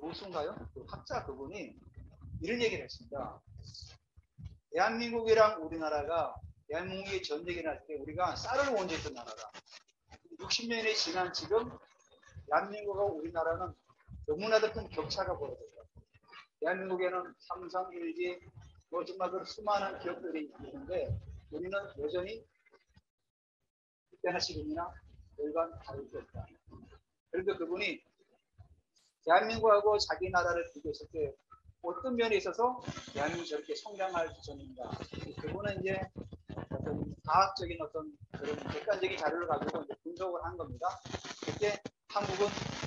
교수인가요? 그 학자 그분이 이런 얘기를 했습니다. 대한민국이랑 우리나라가 대한민국이 전쟁이 날 때 우리가 쌀을 원조했던 나라다. 60년이 지난 지금 대한민국과 우리나라는 너무나도 큰 격차가 벌어졌다. 대한민국에는 삼성, LG, 뭐 정말 그 수많은 기업들이 있는데 우리는 여전히 그때나 지금이나 일반 다를 게 없다. 그래서 그분이 대한민국하고 자기 나라를 비교했을 때 어떤 면에 있어서 대한민국이 저렇게 성장할 수있는가. 그분은 이제 어떤 과학적인 어떤 그런 객관적인 자료를 가지고 이제 분석을 한 겁니다. 그때 한국은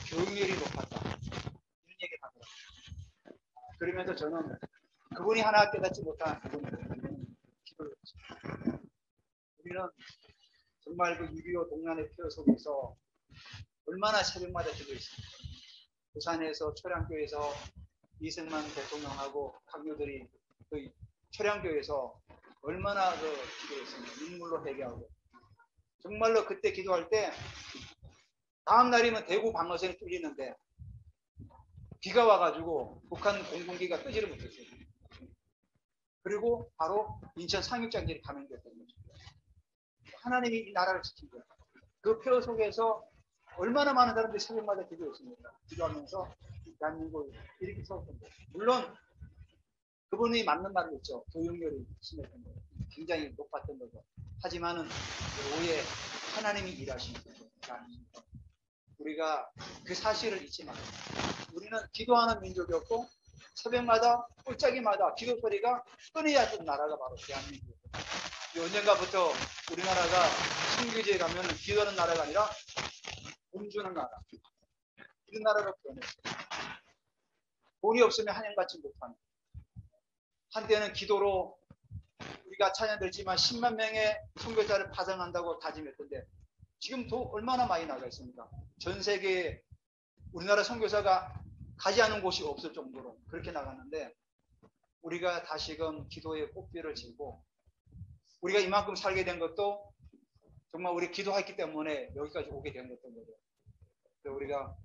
교육열이 높았다. 이런 얘기를 하더라고요. 그러면서 저는 그분이 하나 깨닫지 못한 부분은 기도를 했습니다. 우리는 정말 그 6.25 동란의 표 속에서 얼마나 새벽마다 기도했습니까? 부산에서 초량교에서 이승만 대통령하고 강요들이 그 초량교에서 얼마나 그 기도했습니까? 눈물로 회개하고 정말로 그때 기도할 때 다음 날이면 대구 방어선이 뚫리는데 비가 와가지고 북한 공군기가 끄지를 못했어요. 그리고 바로 인천 상륙작전이 감행됐던 거죠. 하나님이 이 나라를 지킨 거예요. 그 표 속에서 얼마나 많은 사람들이 새벽마다 기도했습니까? 기도하면서 대한민국을 이렇게 세웠던 거예요. 물론 그분이 맞는 말을 했죠. 교육열이 심했던 거예요. 굉장히 높았던 거죠. 하지만은 그 오해 하나님이 일하시는 거죠. 우리가 그 사실을 잊지 말아요. 우리는 기도하는 민족이었고 새벽마다 꼴짜기마다 기도 소리가 끊어야 하던 나라가 바로 대한민국이에요. 언젠가부터 우리나라가 신규제에 가면 기도하는 나라가 아니라 돈 주는 나라, 이런 나라로 변했어요. 돈이 없으면 한양받지 못하는. 한때는 기도로 우리가 찬양됐지만 10만 명의 선교사를 파송한다고 다짐했던데 지금 돈 얼마나 많이 나가 있습니까? 전 세계에 우리나라 선교사가 가지 않은 곳이 없을 정도로 그렇게 나갔는데 우리가 다시금 기도의 꽃비를 지고 우리가 이만큼 살게 된 것도 정말 우리 기도했기 때문에 여기까지 오게 된 것던 거죠. 우리가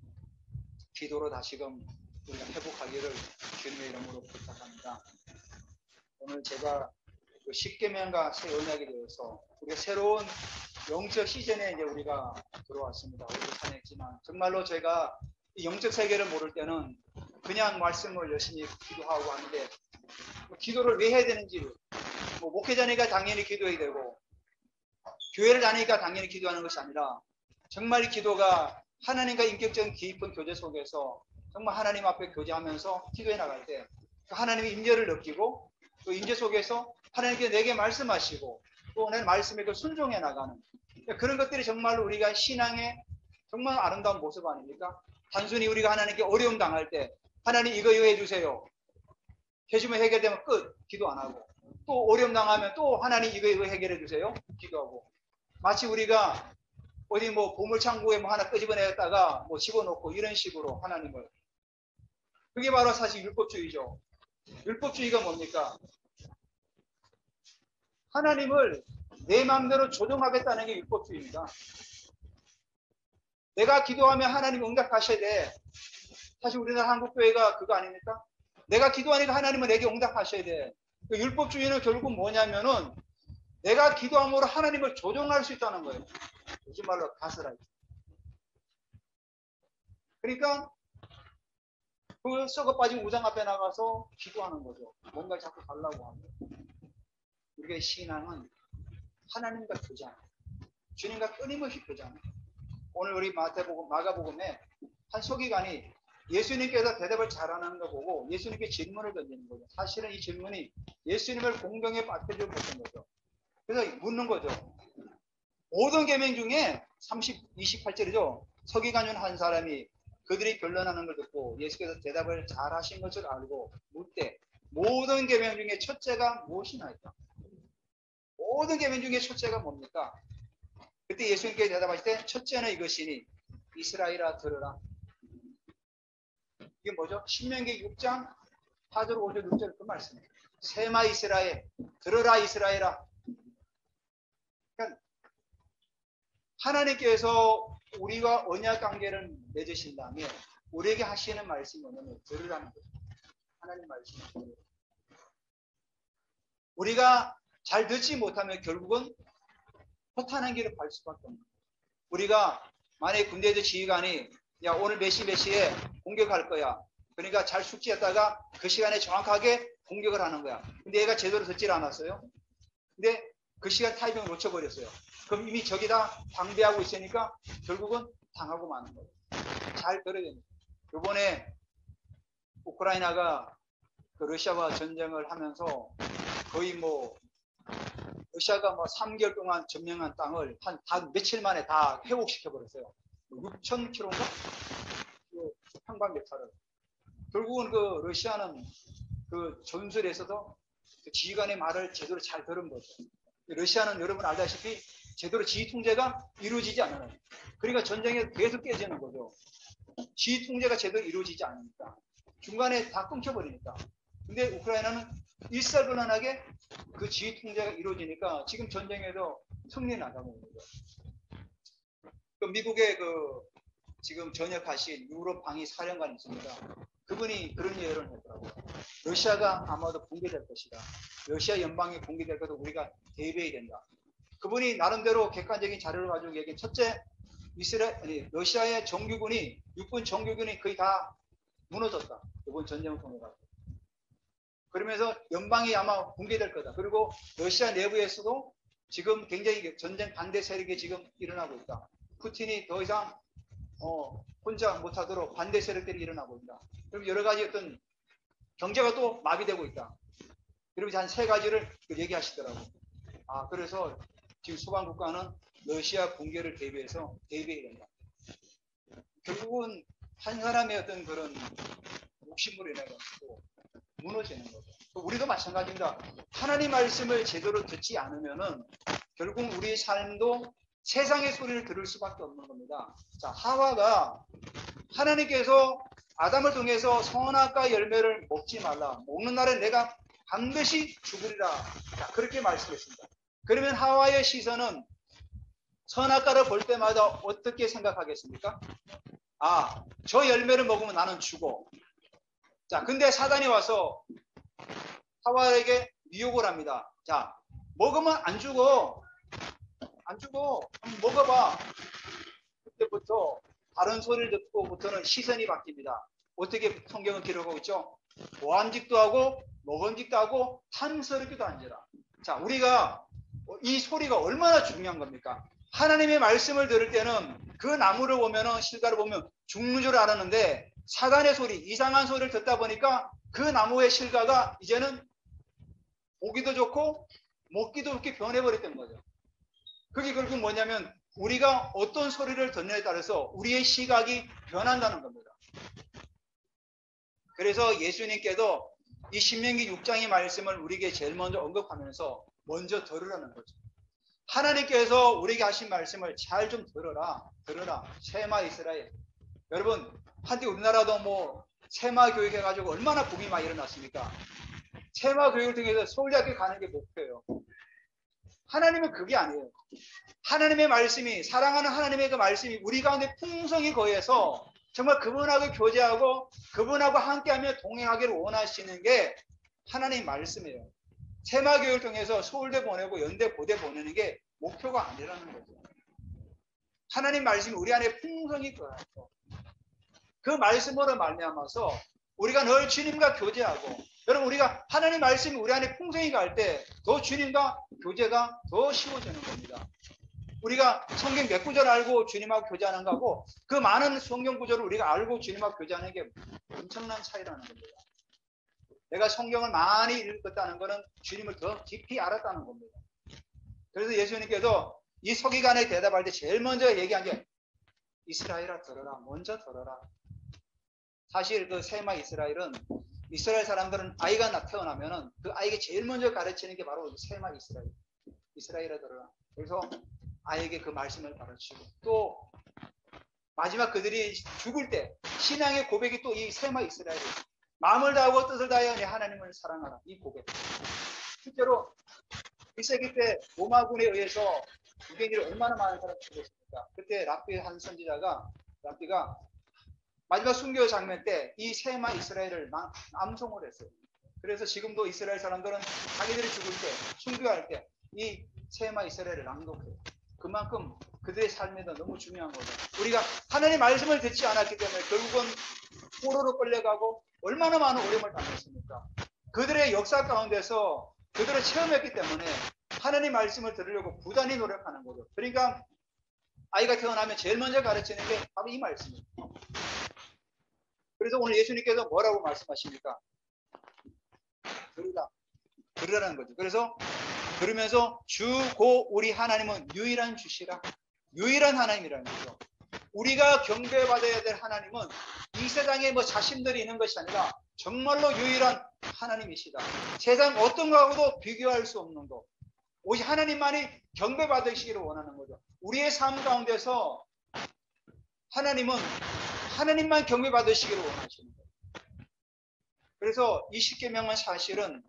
기도로 다시금 우리가 회복하기를 주님의 이름으로 부탁합니다. 오늘 제가 그 십계명과 새 언약에 대해서 우리가 새로운 영적 시즌에 이제 우리가 들어왔습니다. 우리도 산했지만 정말로 제가 이 영적 세계를 모를 때는 그냥 말씀을 열심히 기도하고 하는데 기도를 왜 해야 되는지 뭐 목회자니까 당연히 기도해야 되고 교회를 다니니까 당연히 기도하는 것이 아니라 정말 이 기도가 하나님과 인격적인 깊은 교제 속에서 정말 하나님 앞에 교제하면서 기도해 나갈 때 하나님의 임재를 느끼고 그 임재 속에서 하나님께서 내게 말씀하시고 또 내 말씀에 그 순종해 나가는 그런 것들이 정말로 우리가 신앙의 정말 아름다운 모습 아닙니까? 단순히 우리가 하나님께 어려움 당할 때 하나님 이거 해주세요. 해주면 해결되면 끝. 기도 안 하고 또 어려움 당하면 또 하나님 이거 해결해 주세요. 기도하고 마치 우리가 어디 뭐 보물창고에 뭐 하나 끄집어내다가 뭐 집어넣고 이런 식으로 하나님을 그게 바로 사실 율법주의죠. 율법주의가 뭡니까? 하나님을 내 마음대로 조정하겠다는 게 율법주의입니다. 내가 기도하면 하나님 응답하셔야 돼. 사실 우리나라 한국교회가 그거 아닙니까? 내가 기도하니까 하나님은 내게 응답하셔야 돼. 그 율법주의는 결국 뭐냐면은 내가 기도함으로 하나님을 조정할 수 있다는 거예요. 요즘 말로 가스라이팅. 그러니까 그 썩어 빠진 우상 앞에 나가서 기도하는 거죠. 뭔가 자꾸 달라고 하는 거예요. 우리의 신앙은 하나님과 교제하는 거예요. 주님과 끊임없이 교제하는 거예요. 오늘 우리 마가복음에 한 서기관이 예수님께서 대답을 잘하는 거 보고 예수님께 질문을 던지는 거죠. 사실은 이 질문이 예수님을 공경에 빠뜨리지 못한 거죠. 그래서 묻는 거죠. 모든 계명 중에 28절이죠. 서기관 중 한 사람이 그들이 변론하는 걸 듣고 예수께서 대답을 잘하신 것을 알고 묻되 모든 계명 중에 첫째가 무엇이나이까? 모든 계명 중에 첫째가 뭡니까? 그때 예수님께 대답하실 때 첫째는 이것이니 이스라엘아 들으라. 이게 뭐죠? 신명기 6장 4절 5절 6절 그 말씀이에요. 세마 이스라엘 들으라 이스라엘아. 그러니까 하나님께서 우리와 언약 관계를 맺으신 다음에 우리에게 하시는 말씀이 뭐냐면 들으라는 거죠. 하나님 말씀을. 우리가 잘 듣지 못하면 결국은 허탄한 길을 갈 수밖에 없는 거예요. 우리가 만약에 군대에서 지휘관이 야 오늘 몇 시에 공격할 거야. 그러니까 잘 숙지했다가 그 시간에 정확하게 공격을 하는 거야. 근데 얘가 제대로 듣질 않았어요. 근데 그 시간 타이밍을 놓쳐버렸어요. 그럼 이미 적이 다 방비하고 있으니까 결국은 당하고 마는 거예요. 잘 들어야 됩니다. 이번에 우크라이나가 그 러시아와 전쟁을 하면서 거의 러시아가 3개월 동안 점령한 땅을 한 며칠 만에 다 회복시켜버렸어요. 6,000km인가? 그 평방미터를. 결국은 그 러시아는 그 전술에서도 그 지휘관의 말을 제대로 잘 들은 거죠. 러시아는 여러분 알다시피 제대로 지휘 통제가 이루어지지 않아요. 그러니까 전쟁에 계속 깨지는 거죠. 지휘 통제가 제대로 이루어지지 않으니까. 중간에 다 끊겨버리니까. 근데 우크라이나는 일사불란하게 그 지휘 통제가 이루어지니까 지금 전쟁에서 승리 나가고 있는 거예요. 그 미국의 지금 전역하신 유럽 방위 사령관이 있습니다. 그분이 그런 예언을 했더라고요. 러시아가 아마도 붕괴될 것이다. 러시아 연방이 붕괴될 것도 우리가 대비해야 된다. 그분이 나름대로 객관적인 자료를 가지고 얘기한 첫째, 러시아의 정규군이 육군 정규군이 거의 다 무너졌다. 이번 전쟁을 통해 가지고. 그러면서 연방이 아마 붕괴될 거다. 그리고 러시아 내부에서도 지금 굉장히 전쟁 반대 세력이 지금 일어나고 있다. 푸틴이 더 이상 혼자 못하도록 반대 세력들이 일어나고 있다. 그럼 여러 가지 어떤 경제가 또 마비되고 있다. 그러면서 한 3가지를 얘기하시더라고요. 그래서 지금 소방 국가는 러시아 붕괴를 대비해야 된다. 결국은 한 사람의 어떤 그런 욕심으로 인해 가지고 무너지는 거죠. 우리도 마찬가지입니다. 하나님 말씀을 제대로 듣지 않으면은 결국 우리의 삶도 세상의 소리를 들을 수밖에 없는 겁니다. 자, 하와가 하나님께서 아담을 통해서 선악과 열매를 먹지 말라. 먹는 날에 내가 반드시 죽으리라. 자, 그렇게 말씀했습니다. 그러면 하와의 시선은 선악과를 볼 때마다 어떻게 생각하겠습니까? 저 열매를 먹으면 나는 죽어. 자, 근데 사단이 와서 하와에게 유혹을 합니다. 자, 먹으면 안 죽어. 안 죽어. 먹어봐. 그때부터 다른 소리를 듣고부터는 시선이 바뀝니다. 어떻게 성경은 기록하고 있죠? 보암직도 하고 먹음직도 하고 탐스럽기도 한지라. 자, 우리가 이 소리가 얼마나 중요한 겁니까? 하나님의 말씀을 들을 때는 그 나무를 보면은 실과를 보면 죽는 줄 알았는데 사단의 소리, 이상한 소리를 듣다 보니까 그 나무의 실과가 이제는 보기도 좋고 먹기도 좋게 변해버렸던 거죠. 그게 결국 뭐냐면 우리가 어떤 소리를 듣느냐에 따라서 우리의 시각이 변한다는 겁니다. 그래서 예수님께도 이 신명기 6장의 말씀을 우리에게 제일 먼저 언급하면서 먼저 들으라는 거죠. 하나님께서 우리에게 하신 말씀을 잘 좀 들어라. 세마 이스라엘. 여러분, 한때 우리나라도 세마 교육해가지고 얼마나 붐이 많이 일어났습니까? 세마 교육을 통해서 서울대학교 가는 게 목표예요. 하나님은 그게 아니에요. 하나님의 말씀이, 사랑하는 하나님의 그 말씀이 우리 가운데 풍성히 거해서 정말 그분하고 교제하고 그분하고 함께하며 동행하기를 원하시는 게 하나님의 말씀이에요. 세마 교육을 통해서 서울대 보내고 연대 고대 보내는 게 목표가 아니라는 거죠. 하나님 말씀이 우리 안에 풍성히 거해서 그 말씀으로 말미암아서 우리가 늘 주님과 교제하고, 여러분 우리가 하나님 말씀이 우리 안에 풍성히 갈 때 더 주님과 교제가 더 쉬워지는 겁니다. 우리가 성경 몇 구절 알고 주님하고 교제하는 거하고 그 많은 성경 구절을 우리가 알고 주님하고 교제하는 게 엄청난 차이라는 겁니다. 내가 성경을 많이 읽었다는 것은 주님을 더 깊이 알았다는 겁니다. 그래서 예수님께서 이 서기관에 대답할 때 제일 먼저 얘기한 게 이스라엘아 들어라. 먼저 들어라. 사실 그 세마 이스라엘은 이스라엘 사람들은 아이가 태어나면은 그 아이에게 제일 먼저 가르치는 게 바로 세마 이스라엘. 이스라엘아 들어라. 그래서 아이에게 그 말씀을 가르치고 또 마지막 그들이 죽을 때 신앙의 고백이 또 이 세마 이스라엘. 마음을 다하고 뜻을 다하여 내 하나님을 사랑하라. 이 고백. 실제로 1세기 때 로마군에 의해서 유대인들이 얼마나 많은 사람이 죽었습니까? 그때 랍비 한 선지자가 랍비가 마지막 순교 장면 때 이 세마 이스라엘을 암송을 했어요. 그래서 지금도 이스라엘 사람들은 자기들이 죽을 때, 순교할 때 이 세마 이스라엘을 낭독해요. 그만큼 그들의 삶에도 너무 중요한 거죠. 우리가 하나님의 말씀을 듣지 않았기 때문에 결국은 포로로 끌려가고 얼마나 많은 어려움을 당했습니까? 그들의 역사 가운데서 그들을 체험했기 때문에 하나님의 말씀을 들으려고 부단히 노력하는 거죠. 그러니까 아이가 태어나면 제일 먼저 가르치는 게 바로 이 말씀이에요. 그래서 오늘 예수님께서 뭐라고 말씀하십니까? 들으라는 거죠. 그래서 들으면서 주고 우리 하나님은 유일한 주시라. 유일한 하나님이라는 거죠. 우리가 경배받아야 될 하나님은 이 세상에 뭐 자신들이 있는 것이 아니라 정말로 유일한 하나님이시다. 세상 어떤 거하고도 비교할 수 없는 것. 오직 하나님만이 경배받으시기를 원하는 거죠. 우리의 삶 가운데서 하나님은 하나님만 경배받으시기를 원하시는 거예요. 그래서 이 십계명은 사실은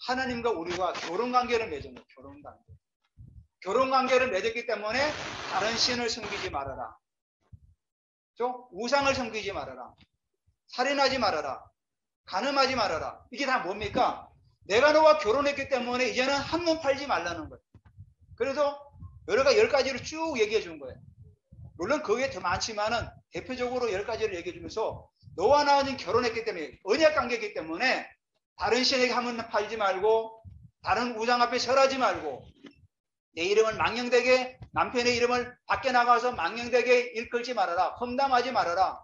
하나님과 우리가 결혼관계를 맺은 거예요. 결혼관계. 결혼관계를 맺었기 때문에 다른 신을 섬기지 말아라. 우상을 섬기지 말아라. 살인하지 말아라. 간음하지 말아라. 이게 다 뭡니까? 내가 너와 결혼했기 때문에 이제는 한눈 팔지 말라는 거예요. 그래서 여러 가지 10가지를 쭉 얘기해 준 거예요. 물론 그게 더 많지만은 대표적으로 10가지를 얘기해 주면서 너와 나는 결혼했기 때문에 언약 관계이기 때문에 다른 신에게 한눈 팔지 말고 다른 우상 앞에 절하지 말고 내 이름을 망령되게 남편의 이름을 밖에 나가서 망령되게 일컬지 말아라. 험담하지 말아라.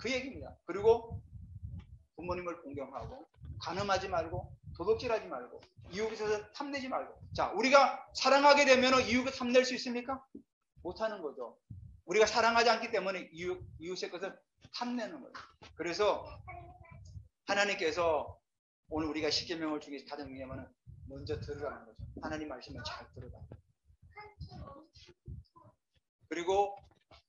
그 얘기입니다. 그리고 부모님을 공경하고 간음하지 말고 도둑질하지 말고 이웃에서 탐내지 말고. 자, 우리가 사랑하게 되면 이웃을 탐낼 수 있습니까? 못하는 거죠. 우리가 사랑하지 않기 때문에 이웃의 것을 탐내는 거예요. 그래서 하나님께서 오늘 우리가 십계명을 주기 가장 중요한 먼저 들으라는 거죠. 하나님 말씀을 잘 들으라. 그리고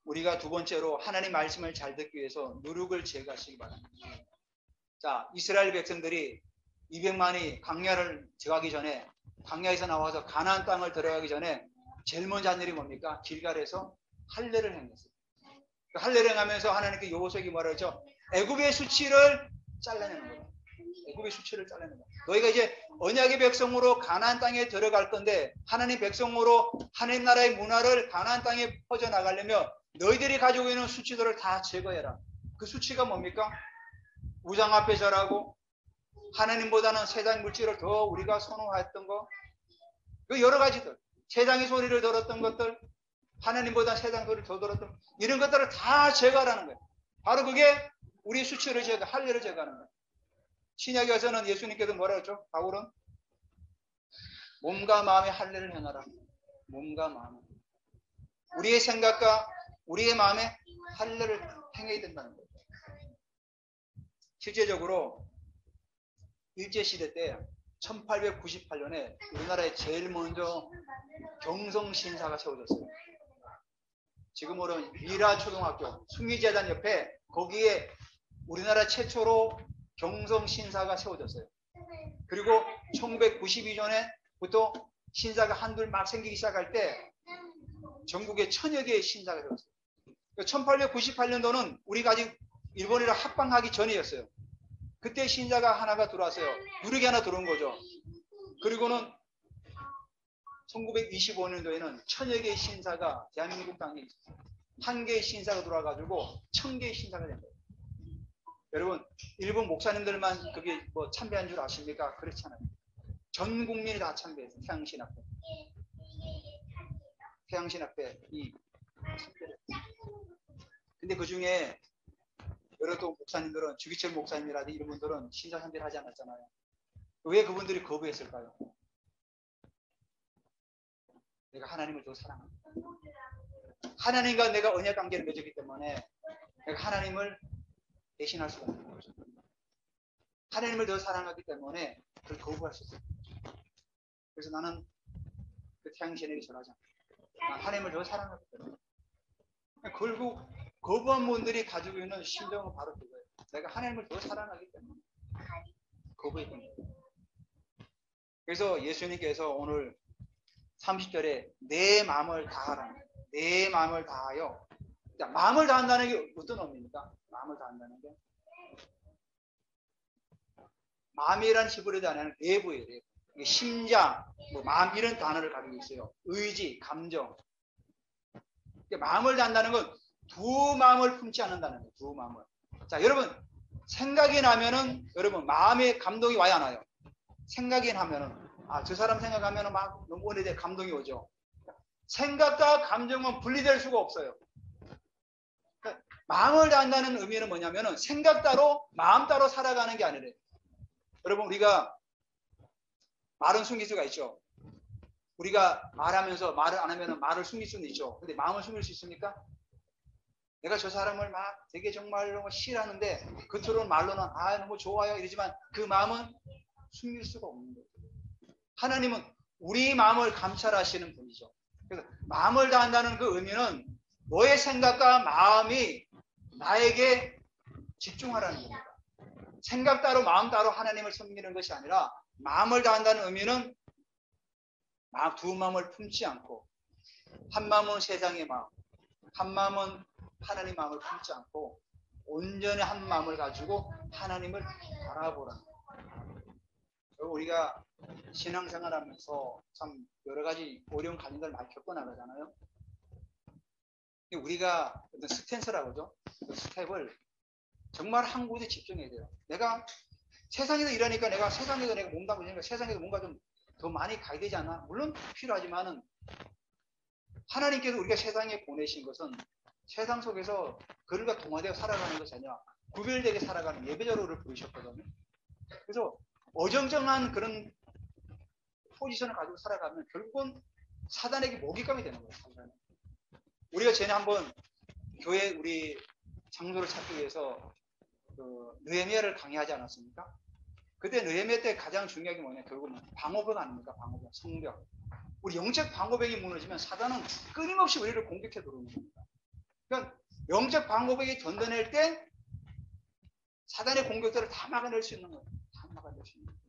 우리가 두 번째로 하나님 말씀을 잘 듣기 위해서 누룩을 제거하시기 바랍니다. 자, 이스라엘 백성들이 200만이 광야를 들어가기 전에 광야에서 나와서 가나안 땅을 들어가기 전에 제일 먼저 한 일이 뭡니까? 길갈에서 할례를 행했어요. 그 할례를 행하면서 하나님께 여호수아에게 뭐라 그러죠? 애굽의 수치를 잘라내는 거예요. 애굽의 수치를 잘라내는 거예요. 너희가 이제 언약의 백성으로 가나안 땅에 들어갈 건데 하나님 백성으로 하나님 나라의 문화를 가나안 땅에 퍼져나가려면 너희들이 가지고 있는 수치들을 다 제거해라. 그 수치가 뭡니까? 우상 앞에 절하고 하나님보다는 세상 물질을 더 우리가 선호했던 거, 그 여러 가지들, 세상의 소리를 들었던 것들, 하나님보다 세상 소리를 더 들었던 이런 것들을 다 제거하라는 거예요. 바로 그게 우리 수치를 제거, 할례를 제거하는 거예요. 신약에 와서는 예수님께서 뭐라 했죠? 바울은 몸과 마음의 할례를 행하라. 몸과 마음. 우리의 생각과 우리의 마음의 할례를 행해야 된다는 거예요. 실제적으로 일제시대 때 1898년에 우리나라에 제일 먼저 경성신사가 세워졌어요. 지금으로는 미라초등학교 숭리재단 옆에 거기에 우리나라 최초로 경성신사가 세워졌어요. 그리고 1992년에부터 신사가 한둘 막 생기기 시작할 때 전국에 1000여 개의 신사가 되었어요. 1898년도는 우리가 아직 일본이랑 합방하기 전이었어요. 그때 신사가 하나가 들어왔어요. 누룩이 하나 들어온 거죠. 그리고는 1925년도에는 1000여 개의 신사가 대한민국 땅에 있었어요. 한 개의 신사가 들어와가지고 1000개의 신사가 된 거예요. 여러분, 일본 목사님들만 그게 뭐 참배한 줄 아십니까? 그렇지 않아요. 전 국민이 다 참배했어요. 태양신 앞에. 태양신 앞에 이 참배를. 근데 그 중에 여러 또 목사님들은 주기철 목사님이라든지 이런 분들은 신사 참배를 하지 않았잖아요. 왜 그분들이 거부했을까요? 내가 하나님을 더 사랑합니다. 하나님과 내가 언약 관계를 맺었기 때문에 내가 하나님을 대신할 수가 없는 거죠. 하나님을 더 사랑하기 때문에 그걸 거부할 수 있어요. 그래서 나는 그 태양신에게 전하지 않아요. 난 하나님을 더 사랑하기 때문에. 결국 거부한 분들이 가지고 있는 심정은 바로 그거예요. 내가 하나님을 더 사랑하기 때문에 거부했던 거예요. 그래서 예수님께서 오늘 30절에 내 마음을 다하라. 내 마음을 다하여. 자, 마음을 다한다는 게 어떤 의미입니까? 마음을 다한다는 게 마음이라는 히브리 단어는 내부예요. 내부. 이게 심장, 뭐 마음 이런 단어를 가지고 있어요. 의지, 감정. 마음을 다한다는 건 두 마음을 품지 않는다는 거예요. 두 마음을. 자, 여러분 생각이 나면은 여러분 마음에 감동이 와야 하나요? 생각이 나면은 저 사람 생각하면은 막 너무 오래돼 감동이 오죠. 생각과 감정은 분리될 수가 없어요. 그러니까 마음을 다한다는 의미는 뭐냐면은 생각 따로 마음 따로 살아가는 게 아니래요. 여러분 우리가 말은 숨길 수가 있죠. 우리가 말하면서 말을 안 하면은 말을 숨길 수는 있죠. 근데 마음을 숨길 수 있습니까? 내가 저 사람을 막 되게 정말로 싫어하는데 겉으로는 말로는 너무 좋아요 이러지만 그 마음은 숨길 수가 없는 거예요. 하나님은 우리 마음을 감찰하시는 분이죠. 그래서 마음을 다한다는 그 의미는 너의 생각과 마음이 나에게 집중하라는 겁니다. 생각 따로 마음 따로 하나님을 섬기는 것이 아니라 마음을 다한다는 의미는 두 마음을 품지 않고 한 마음은 세상의 마음, 한 마음은 하나님 마음을 품지 않고 온전히 한 마음을 가지고 하나님을 바라보라는 거예요. 우리가 신앙생활하면서 참 여러 가지 어려운 과정들을 많이 겪어나가잖아요. 우리가 어떤 스탠스라고 하죠. 그 스텝을 정말 한 곳에 집중해야 돼요. 내가 세상에서 일하니까 내가 세상에서 내가 몸담고 세상에서 뭔가 좀 더 많이 가야 되지 않나? 물론 필요하지만은 하나님께서 우리가 세상에 보내신 것은 세상 속에서 그들과 동화되어 살아가는 것이 아니라 구별되게 살아가는 예배자로를 부르셨거든요. 그래서 어정쩡한 그런 포지션을 가지고 살아가면 결국은 사단에게 먹잇감이 되는 거예요. 사단은. 우리가 전에 한번 교회 우리 장소를 찾기 위해서 느헤미야를 강의하지 않았습니까? 그때 느헤미야 때 가장 중요한 게 뭐냐? 결국은 방어벽 아닙니까? 방어벽, 성벽. 우리 영적 방어벽이 무너지면 사단은 끊임없이 우리를 공격해 들어오는 겁니다. 그러니까 영적 방어벽이 던져낼 때 사단의 공격들을 다 막아낼 수 있는 거예요. 다 막아낼 수 있는 거예요.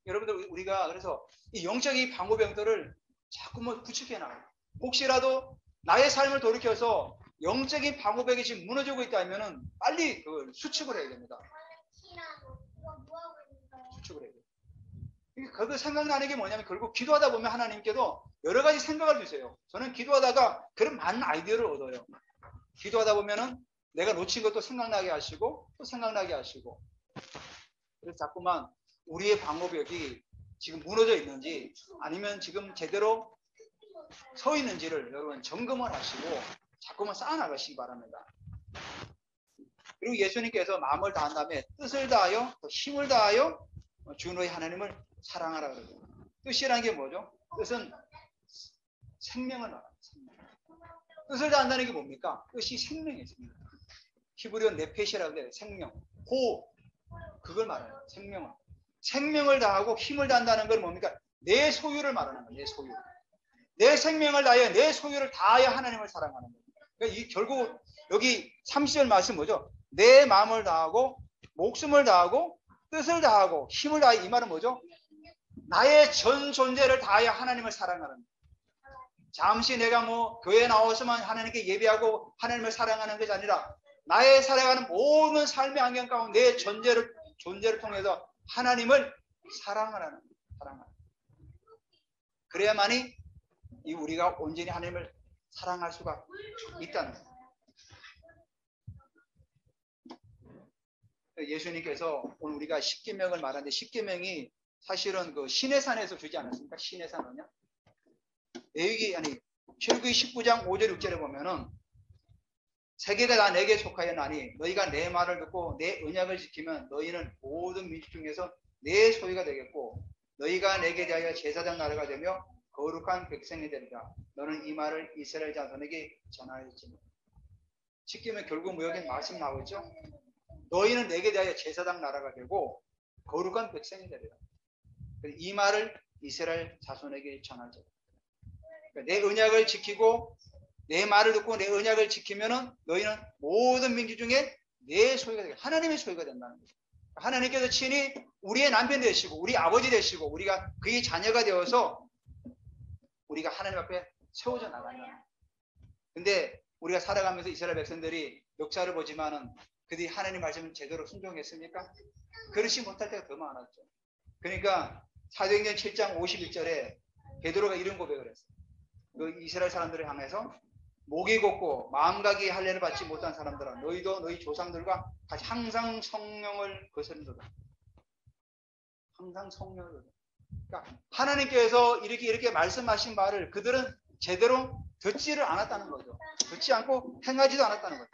여러분들 우리가 그래서 이 영적인 방어벽들을 자꾸만 구축해 나가요. 혹시라도 나의 삶을 돌이켜서 영적인 방어벽이 지금 무너지고 있다면은 빨리 그걸 수축을 해야 됩니다. 수축을 해야 돼요. 그거 생각나는 게 뭐냐면 결국 기도하다 보면 하나님께도 여러 가지 생각을 주세요. 저는 기도하다가 그런 많은 아이디어를 얻어요. 기도하다 보면은 내가 놓친 것도 생각나게 하시고 또 생각나게 하시고 그래서 자꾸만 우리의 방어벽이 지금 무너져 있는지 아니면 지금 제대로 서 있는지를 여러분 점검을 하시고 자꾸만 쌓아나가시기 바랍니다. 그리고 예수님께서 마음을 다한 다음에 뜻을 다하여 또 힘을 다하여 주 너희 하나님을 사랑하라 그러죠. 뜻이라는 게 뭐죠? 뜻은 생명을 말합니다. 생명. 뜻을 다한다는 게 뭡니까? 뜻이 생명이에요. 생명. 히브리어 네페시라고 해요. 생명. 호 그걸 말해요. 생명을. 생명을 다하고 힘을 다한다는 건 뭡니까? 내 소유를 말하는 거예요. 내 소유. 내 생명을 다하여 내 소유를 다하여 하나님을 사랑하는 거예요. 그러니까 결국 여기 30절 말씀 뭐죠? 내 마음을 다하고 목숨을 다하고 뜻을 다하고 힘을 다하여 이 말은 뭐죠? 나의 전 존재를 다하여 하나님을 사랑하는 거예요. 잠시 내가 교회에 나와서만 하나님께 예배하고 하나님을 사랑하는 것이 아니라 나의 살아가는 모든 삶의 환경 가운데 내 존재를 통해서 하나님을 사랑하라는 거예요. 그래야만이 우리가 온전히 하나님을 사랑할 수가 있다는 거예요. 예수님께서 오늘 우리가 십계명을 말하는데 십계명이 사실은 그 시내산에서 주지 않았습니까? 시내산 뭐냐? 출애굽기 19장 5절 6절에 보면은 세계가 다 내게 속하였나니 너희가 내 말을 듣고 내 언약을 지키면 너희는 모든 민족 중에서 내 소유가 되겠고 너희가 내게 대하여 제사장 나라가 되며 거룩한 백성이 되리라. 너는 이 말을 이스라엘 자손에게 전하였지니. 십계명 결국 여기 말씀 나오죠. 너희는 내게 대하여 제사장 나라가 되고 거룩한 백성이 되리라. 이 말을 이스라엘 자손에게 전하죠. 그러니까 내 언약을 지키고 내 말을 듣고 내 언약을 지키면은 너희는 모든 민족 중에 내 소유가 되고 하나님의 소유가 된다는 거죠. 하나님께서 친히 우리의 남편 되시고 우리 아버지 되시고 우리가 그의 자녀가 되어서 우리가 하나님 앞에 세워져 나간다. 근데 우리가 살아가면서 이스라엘 백성들이 역사를 보지만은 그들이 하나님 말씀을 제대로 순종했습니까? 그렇지 못할 때가 더 많았죠. 그러니까 사도행전 7장 51절에 베드로가 이런 고백을 했어요. 그 이스라엘 사람들을 향해서 목이 곧고 마음각이 할례를 받지 못한 사람들아, 너희도 너희 조상들과 같이 항상 성령을 거스른도다. 항상 성령을. 그러니까 하나님께서 이렇게 말씀하신 말을 그들은 제대로 듣지를 않았다는 거죠. 듣지 않고 행하지도 않았다는 거죠.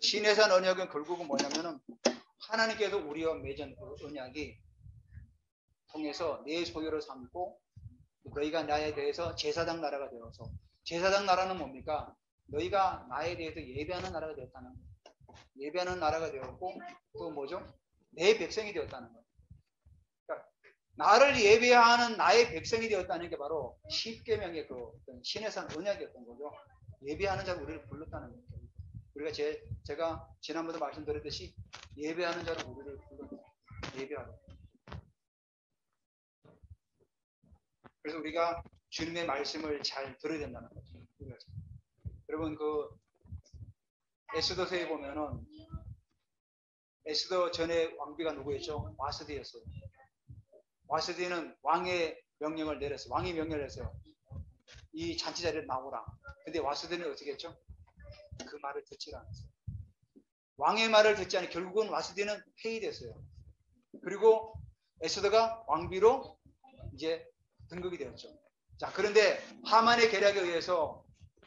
시내산 언약은 결국은 뭐냐면은 하나님께서 우리와 맺은 그 언약이 통해서 내 소유를 삼고 너희가 나에 대해서 제사장 나라가 되어서, 제사장 나라는 뭡니까? 너희가 나에 대해서 예배하는 나라가 되었다는 거예요. 예배하는 나라가 되었고 또 뭐죠? 내 백성이 되었다는 거예요. 그러니까 나를 예배하는 나의 백성이 되었다는 게 바로 십계명의 그 시내산 언약이었던 거죠. 예배하는 자로 우리를 불렀다는 거죠. 우리가 제가 지난번에 말씀드렸듯이 예배하는 자로 우리를 불렀다. 예배하라. 그래서 우리가 주님의 말씀을 잘 들어야 된다는 거죠. 여러분 그 에스더서에 보면은 에스더 전에 왕비가 누구였죠? 와스디였어요. 와스디는 왕의 명령을 내렸어요. 왕이 명령을 했어요. 이 잔치 자리에 나오라. 근데 와스디는 어떻게 했죠? 그 말을 듣지 않았어요. 왕의 말을 듣지 않으니 결국은 와스디는 폐위됐어요. 그리고 에스더가 왕비로 이제 등극이 되었죠. 자, 그런데 하만의 계략에 의해서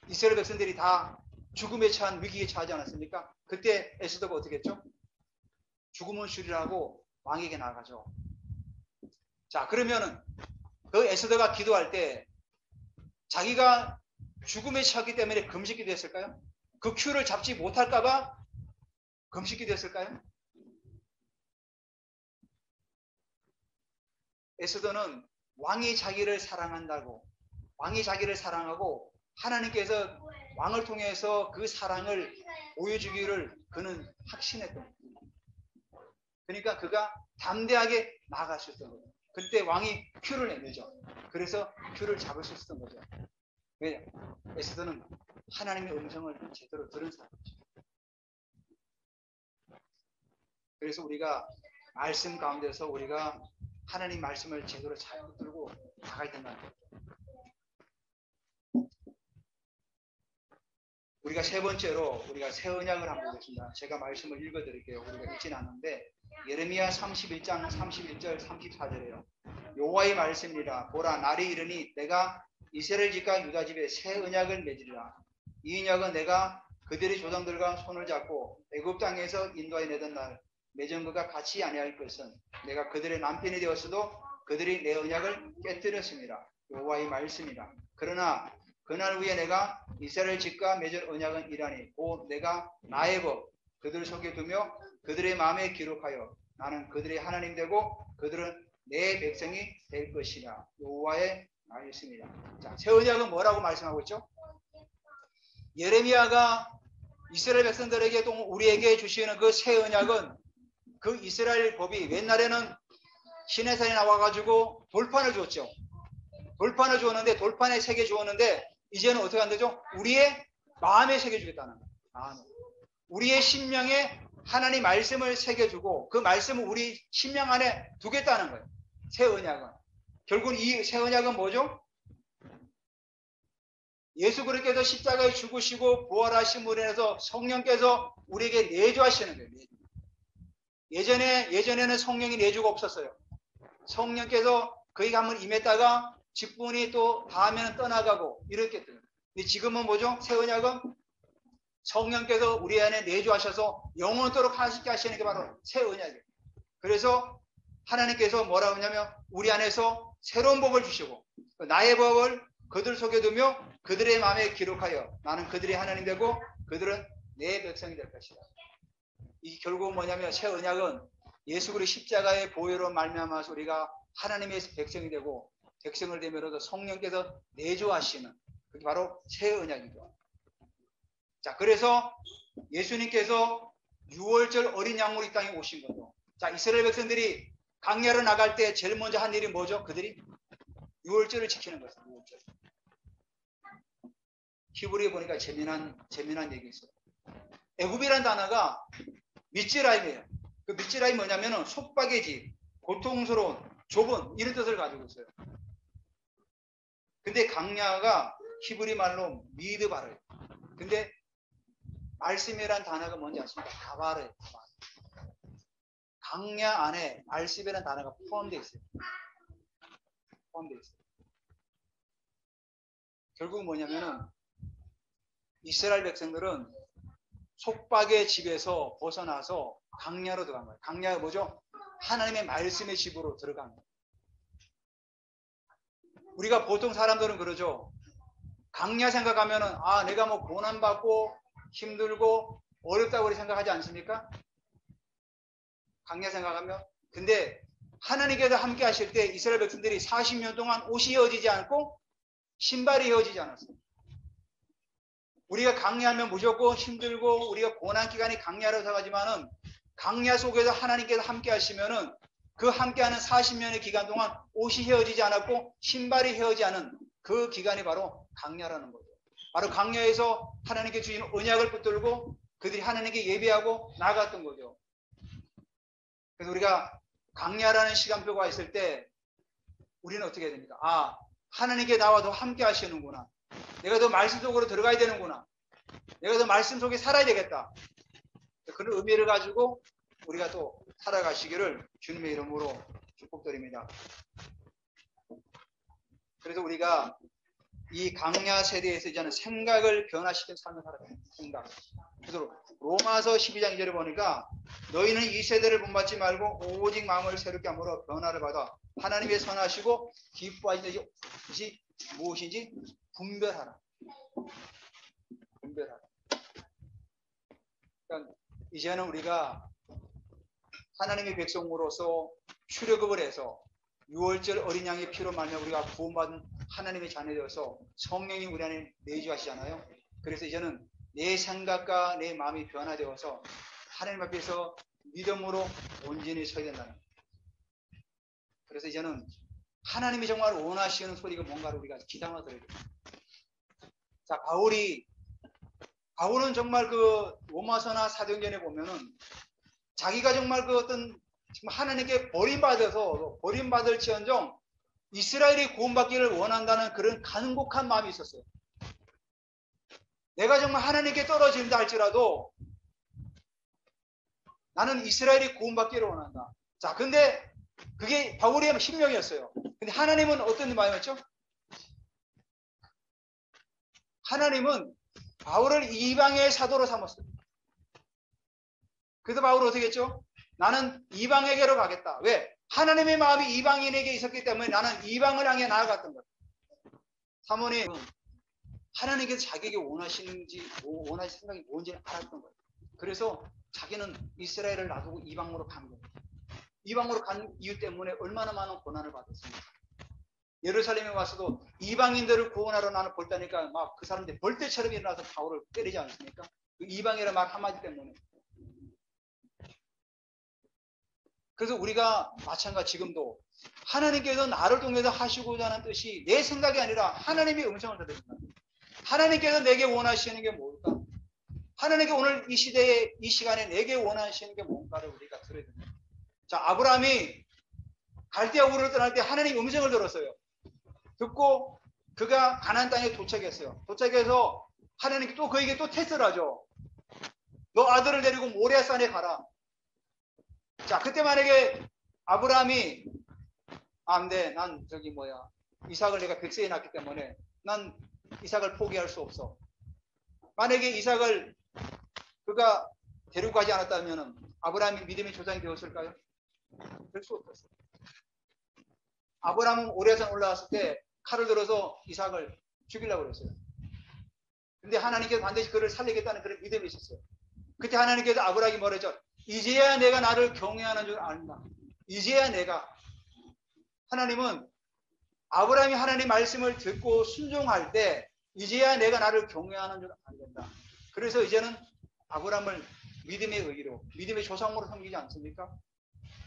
이스라엘 백성들이 다 죽음에 처한 위기에 처하지 않았습니까? 그때 에스더가 어떻게 했죠? 죽음은 쉬리라고 왕에게 나가죠. 자, 그러면은 그 에스더가 기도할 때 자기가 죽음에 처했기 때문에 금식이 됐을까요? 그 큐를 잡지 못할까봐 금식이 됐을까요? 에스더는 왕이 자기를 사랑한다고, 왕이 자기를 사랑하고 하나님께서 왕을 통해서 그 사랑을 보여주기를 그는 확신했던 거예요. 그러니까 그가 담대하게 나아갈 수 있었던 거예요. 그때 왕이 큐를 내밀죠. 그래서 큐를 잡을 수 있었던 거죠. 왜? 에스더는 하나님의 음성을 제대로 들은 사람이죠. 그래서 우리가 말씀 가운데서 우리가 하나님 말씀을 제대로 잘 붙들고 나가야 된다는 거예요. 우리가 세 번째로 우리가 새 언약을 한번 보겠습니다. 제가 말씀을 읽어드릴게요. 우리가 읽지는 않는데 예레미야 31장 31절 34절이에요. 여호와의 말씀이라 보라 날이 이르니 내가 이스라엘 집과 유다 집에 새 언약을 맺으리라. 이 언약은 내가 그들의 조상들과 손을 잡고 애굽 땅에서 인도하여 내던 날 맺은 것과 같이 아니할 것은 내가 그들의 남편이 되었어도 그들이 내 언약을 깨뜨렸습니다. 여호와의 말씀이라. 그러나 그날 후에 내가 이스라엘 집과 맺은 언약은 이라니 곧 내가 나의 법 그들 속에 두며 그들의 마음에 기록하여 나는 그들의 하나님 되고 그들은 내 백성이 될 것이라. 여호와의 말씀이라. 자, 새 언약은 뭐라고 말씀하고 있죠? 예레미야가 이스라엘 백성들에게 또 우리에게 주시는 그 새 언약은 그 이스라엘 법이 옛날에는 시내산에 나와가지고 돌판을 주었죠. 돌판을 주었는데 돌판에 새겨 주었는데 이제는 어떻게 한다죠? 우리의 마음에 새겨주겠다는 거예요. 마음에. 우리의 심령에 하나님 말씀을 새겨주고 그 말씀을 우리 심령 안에 두겠다는 거예요. 새 언약은. 결국 이 새 언약은 뭐죠? 예수 그리스도께서 십자가에 죽으시고 부활하심으로 인해서 성령께서 우리에게 내주하시는 거예요. 예전에는 성령이 내주가 없었어요. 성령께서 거기 한번 임했다가 직분이 또 다음에는 떠나가고 이렇게 돼요. 근데 지금은 뭐죠? 새 언약은 성령께서 우리 안에 내주하셔서 영원토록 하시게 하시는 게 바로 새 언약이에요. 그래서 하나님께서 뭐라고 하냐면 우리 안에서 새로운 법을 주시고 나의 법을 그들 속에 두며 그들의 마음에 기록하여 나는 그들의 하나님 되고 그들은 내 백성이 될 것이다. 이 결국은 뭐냐면 새 언약은 예수 그리스도 십자가의 보혈로 말미암아서 우리가 하나님의 백성이 되고 백성을 되면서도 성령께서 내주하시는 그게 바로 새 언약이죠. 자, 그래서 예수님께서 6월절 어린 양으로 이 땅에 오신 거죠. 자, 이스라엘 백성들이 광야로 나갈 때 제일 먼저 한 일이 뭐죠? 그들이 6월절을 지키는 것이죠. 6월절. 히브리에 보니까 재미난 얘기 있어요. 애굽이라는 단어가 미츠라임이에요. 그 미츠라임 뭐냐면은 속박의 고통스러운, 좁은 이런 뜻을 가지고 있어요. 근데 광야가 히브리 말로 미드바르예요. 근데 말씀이란 단어가 뭔지 아십니까? 가바르예요. 광야 안에 말씀이라는 단어가 포함되어 있어요. 포함되어 있어요. 결국 뭐냐면은 이스라엘 백성들은 속박의 집에서 벗어나서 광야로 들어간 거예요. 광야가 뭐죠? 하나님의 말씀의 집으로 들어간 거예요. 우리가 보통 사람들은 그러죠. 광야 생각하면은 아 내가 뭐 고난받고 힘들고 어렵다고 우리 생각하지 않습니까? 광야 생각하면. 근데 하나님께서 함께 하실 때 이스라엘 백성들이 40년 동안 옷이 헤어지지 않고 신발이 헤어지지 않았어요. 우리가 광야하면 무조건 힘들고 우리가 고난 기간이 광야라고 생각하지만은 광야 속에서 하나님께서 함께 하시면은 그 함께하는 40년의 기간 동안 옷이 헤어지지 않았고 신발이 헤어지지 않은 그 기간이 바로 광야라는 거죠. 바로 광야에서 하나님께 주신 언약을 붙들고 그들이 하나님께 예배하고 나아갔던 거죠. 그래서 우리가 광야라는 시간표가 있을 때 우리는 어떻게 해야 됩니까? 아, 하나님께 나와 더 함께 하시는구나. 내가 더 말씀 속으로 들어가야 되는구나. 내가 더 말씀 속에 살아야 되겠다. 그런 의미를 가지고 우리가 또 살아가시기를 주님의 이름으로 축복드립니다. 그래서 우리가 이 광야 세대에서 이제는 생각을 변화시킨 삶을 살아가야 됩니다. 생각. 그래서 로마서 12장 2절에 보니까 너희는 이 세대를 본받지 말고 오직 마음을 새롭게 함으로 변화를 받아 하나님의 선하시고 기뻐하시는 것이 무엇인지 분별하라. 분별하라. 그러니까 이제는 우리가 하나님의 백성으로서 출애굽을 해서 6월절 어린 양의 피로 말미암아 우리가 구원받은 하나님의 자녀 되어서 성령이 우리 안에 내주하시잖아요. 그래서 이제는 내 생각과 내 마음이 변화되어서 하나님 앞에서 믿음으로 온전히 서야 된다는 거예요. 그래서 이제는 하나님이 정말 원하시는 소리가 뭔가를 우리가 기담아 들어야 돼요. 자, 바울은 정말 그 로마서나 사도행전에 보면은 자기가 정말 그 어떤 하나님께 버림받을지언정 이스라엘이 구원받기를 원한다는 그런 간곡한 마음이 있었어요. 내가 정말 하나님께 떨어진다 할지라도 나는 이스라엘이 구원받기를 원한다. 자, 근데 그게 바울의 신명이었어요. 근데 하나님은 어떤 마음이었죠? 하나님은 바울을 이방의 사도로 삼았어요. 그래서 바울은 어떻게 했죠? 나는 이방에게로 가겠다. 왜? 하나님의 마음이 이방인에게 있었기 때문에 나는 이방을 향해 나아갔던 거예요. 사모님은 하나님께서 자기에게 원하시는 생각이 뭔지 알았던 거예요. 그래서 자기는 이스라엘을 놔두고 이방으로 간 거예요. 이방으로 간 이유 때문에 얼마나 많은 고난을 받았습니까? 예루살렘에 와서도 이방인들을 구원하러 나는 볼다니까 막 그 사람들이 벌떼처럼 일어나서 바울을 때리지 않습니까? 그 이방이라 말 한마디 때문에. 그래서 우리가 마찬가지 지금도 하나님께서 나를 통해서 하시고자 하는 뜻이 내 생각이 아니라 하나님의 음성을 들어야 된다. 하나님께서 내게 원하시는 게 뭘까? 하나님께 오늘 이 시대에 이 시간에 내게 원하시는 게 뭔가를 우리가 들어야 된다. 자, 아브라함이 갈대아 우르를 떠날 때 하나님의 음성을 들었어요. 듣고 그가 가나안 땅에 도착했어요. 도착해서 하나님께 또 그에게 또 테스트를 하죠. 너 아들을 데리고 모리아산에 가라. 자, 그때 만약에 아브라함이 안 돼. 난 이삭을 내가 백세에 낳기 때문에 난 이삭을 포기할 수 없어. 만약에 이삭을 그가 데리고 가지 않았다면 아브라함이 믿음의 조상이 되었을까요? 될 수 없었어요. 아브라함은 모리아산 올라왔을 때 칼을 들어서 이삭을 죽이려고 그랬어요. 근데 하나님께서 반드시 그를 살리겠다는 그런 믿음이 있었어요. 그때 하나님께서 아브라함이 뭐랬죠? 이제야 내가 나를 경외하는 줄 안다. 이제야 내가. 하나님은 아브라함이 하나님 말씀을 듣고 순종할 때 이제야 내가 나를 경외하는 줄 안다. 그래서 이제는 아브라함을 믿음의 의로, 믿음의 조상으로 섬기지 않습니까?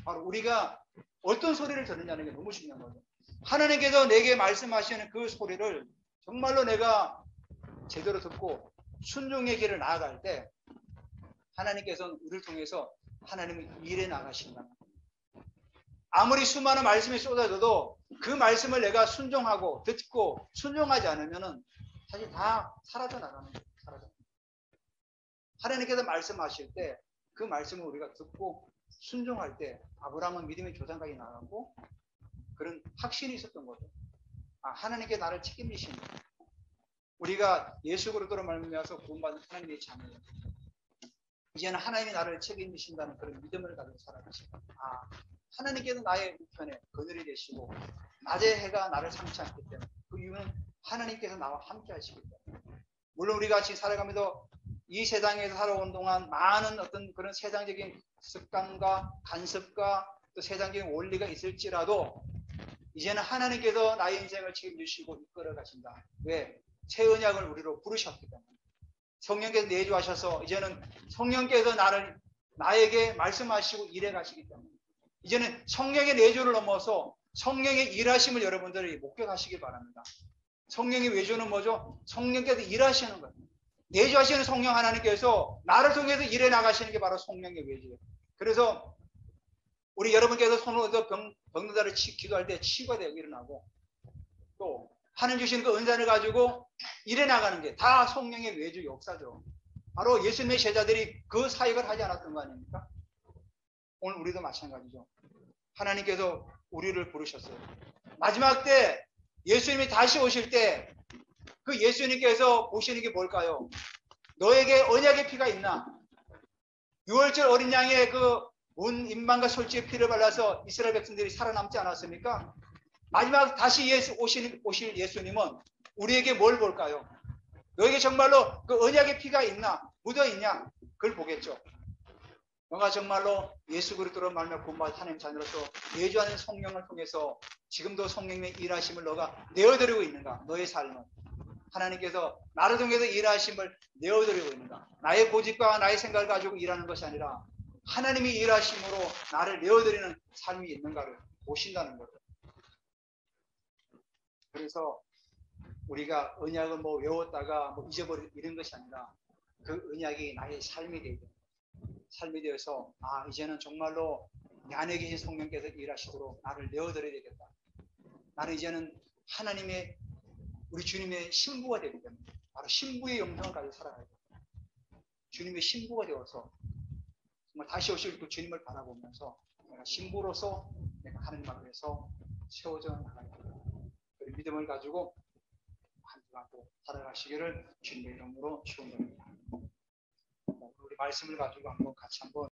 바로 우리가 어떤 소리를 듣느냐는 게 너무 중요한 거죠. 하나님께서 내게 말씀하시는 그 소리를 정말로 내가 제대로 듣고 순종의 길을 나아갈 때 하나님께서는 우리를 통해서 하나님의 일에 나가신다. 아무리 수많은 말씀이 쏟아져도 그 말씀을 내가 순종하고 듣고 순종하지 않으면은 사실 다 사라져 나가는 거예요. 하나님께서 말씀하실 때 그 말씀을 우리가 듣고 순종할 때 아브라함은 믿음의 조상까지 나가고 그런 확신이 있었던 거죠. 아, 하나님께 나를 책임지신다. 우리가 예수 그리스도로 말미암아서 구원받은 하나님의 자녀예요. 이제는 하나님이 나를 책임지신다는 그런 믿음을 가지고 살아가시고, 아, 하나님께서 나의 우편에 그늘이 되시고 낮의 해가 나를 상치 않기 때문에 그 이유는 하나님께서 나와 함께 하시기 때문에. 물론 우리가 같이 살아가면서 이 세상에서 살아온 동안 많은 어떤 그런 세상적인 습관과 간섭과 또 세상적인 원리가 있을지라도 이제는 하나님께서 나의 인생을 책임지시고 이끌어 가신다. 왜? 새 언약을 우리로 부르셨기 때문에. 성령께서 내주하셔서 이제는 성령께서 나에게 말씀하시고 일해 가시기 때문에 이제는 성령의 내주를 넘어서 성령의 일하심을 여러분들이 목격하시기 바랍니다. 성령의 외주는 뭐죠? 성령께서 일하시는 거예요. 내주하시는 성령 하나님께서 나를 통해서 일해 나가시는 게 바로 성령의 외주예요. 그래서 우리 여러분께서 손을 얻어 병든 자를 기도할 때 치유가 되고 일어나고 또 하나님 주신 그 은사를 가지고 일해 나가는 게 다 성령의 외주 역사죠. 바로 예수님의 제자들이 그 사역을 하지 않았던 거 아닙니까? 오늘 우리도 마찬가지죠. 하나님께서 우리를 부르셨어요. 마지막 때 예수님이 다시 오실 때 그 예수님께서 보시는 게 뭘까요? 너에게 언약의 피가 있나? 6월절 어린 양의 그 온 임만과 솔직의 피를 발라서 이스라엘 백성들이 살아남지 않았습니까? 마지막 다시 오실 예수님은 우리에게 뭘 볼까요? 너에게 정말로 그 언약의 피가 있나? 묻어 있냐? 그걸 보겠죠. 너가 정말로 예수 그리스도로 말미암아 구원받은 하나님 자녀로서 내주하는 성령을 통해서 지금도 성령의 일하심을 너가 내어드리고 있는가? 너의 삶은 하나님께서 나를 통해서 일하심을 내어드리고 있는가? 나의 고집과 나의 생각을 가지고 일하는 것이 아니라 하나님이 일하심으로 나를 내어드리는 삶이 있는가를 보신다는 거죠. 그래서 우리가 언약을 뭐 외웠다가 뭐 잊어버리는 이런 것이 아니라 그 언약이 나의 삶이 되고 삶이 되어서 아 이제는 정말로 내 안에 계신 성령께서 일하시도록 나를 내어드려야 되겠다. 나는 이제는 하나님의 우리 주님의 신부가 되기 때문에 바로 신부의 영성을 가지고 살아가야 됩니다. 주님의 신부가 되어서 정말 다시 오실 그 주님을 바라보면서 내가 신부로서 내가 하나님 앞에서 세워져 나가야 됩니다. 그 믿음을 가지고 한 주하고 살아가시기를 주님의 이름으로 축원드립니다. 우리 말씀을 가지고 같이 한번